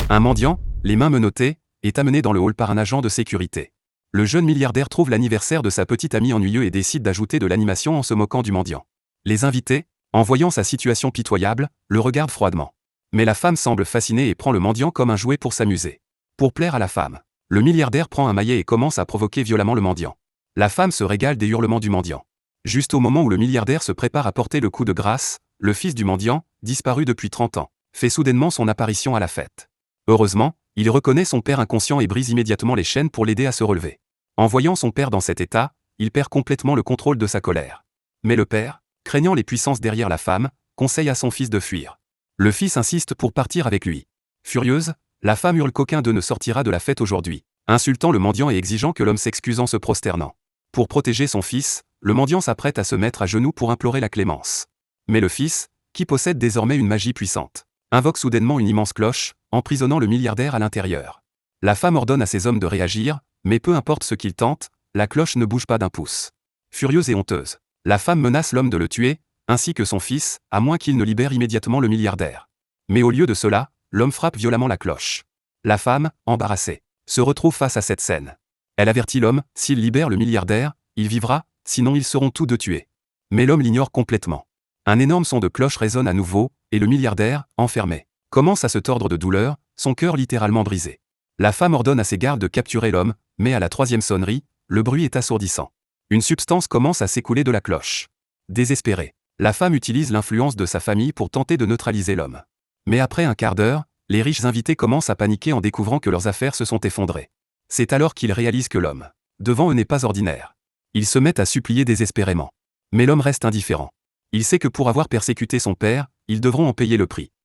Un mendiant, les mains menottées, est amené dans le hall par un agent de sécurité. Le jeune milliardaire trouve l'anniversaire de sa petite amie ennuyeux et décide d'ajouter de l'animation en se moquant du mendiant. Les invités, en voyant sa situation pitoyable, le regardent froidement. Mais la femme semble fascinée et prend le mendiant comme un jouet pour s'amuser. Pour plaire à la femme, le milliardaire prend un maillet et commence à provoquer violemment le mendiant. La femme se régale des hurlements du mendiant. Juste au moment où le milliardaire se prépare à porter le coup de grâce, le fils du mendiant, disparu depuis 30 ans, fait soudainement son apparition à la fête. Heureusement, il reconnaît son père inconscient et brise immédiatement les chaînes pour l'aider à se relever. En voyant son père dans cet état, il perd complètement le contrôle de sa colère. Mais le père, craignant les puissances derrière la femme, conseille à son fils de fuir. Le fils insiste pour partir avec lui. Furieuse, la femme hurle qu'aucun d'eux ne sortira de la fête aujourd'hui, insultant le mendiant et exigeant que l'homme s'excuse en se prosternant. Pour protéger son fils, le mendiant s'apprête à se mettre à genoux pour implorer la clémence. Mais le fils, qui possède désormais une magie puissante, invoque soudainement une immense cloche, emprisonnant le milliardaire à l'intérieur. La femme ordonne à ses hommes de réagir, mais peu importe ce qu'ils tentent, la cloche ne bouge pas d'un pouce. Furieuse et honteuse, la femme menace l'homme de le tuer, ainsi que son fils, à moins qu'il ne libère immédiatement le milliardaire. Mais au lieu de cela, l'homme frappe violemment la cloche. La femme, embarrassée, se retrouve face à cette scène. Elle avertit l'homme, s'il libère le milliardaire, il vivra, sinon ils seront tous deux tués. Mais l'homme l'ignore complètement. Un énorme son de cloche résonne à nouveau, et le milliardaire, enfermé, commence à se tordre de douleur, son cœur littéralement brisé. La femme ordonne à ses gardes de capturer l'homme, mais à la troisième sonnerie, le bruit est assourdissant. Une substance commence à s'écouler de la cloche. Désespérée, la femme utilise l'influence de sa famille pour tenter de neutraliser l'homme. Mais après un quart d'heure, les riches invités commencent à paniquer en découvrant que leurs affaires se sont effondrées. C'est alors qu'ils réalisent que l'homme, devant eux, n'est pas ordinaire. Ils se mettent à supplier désespérément. Mais l'homme reste indifférent. Il sait que pour avoir persécuté son père, ils devront en payer le prix.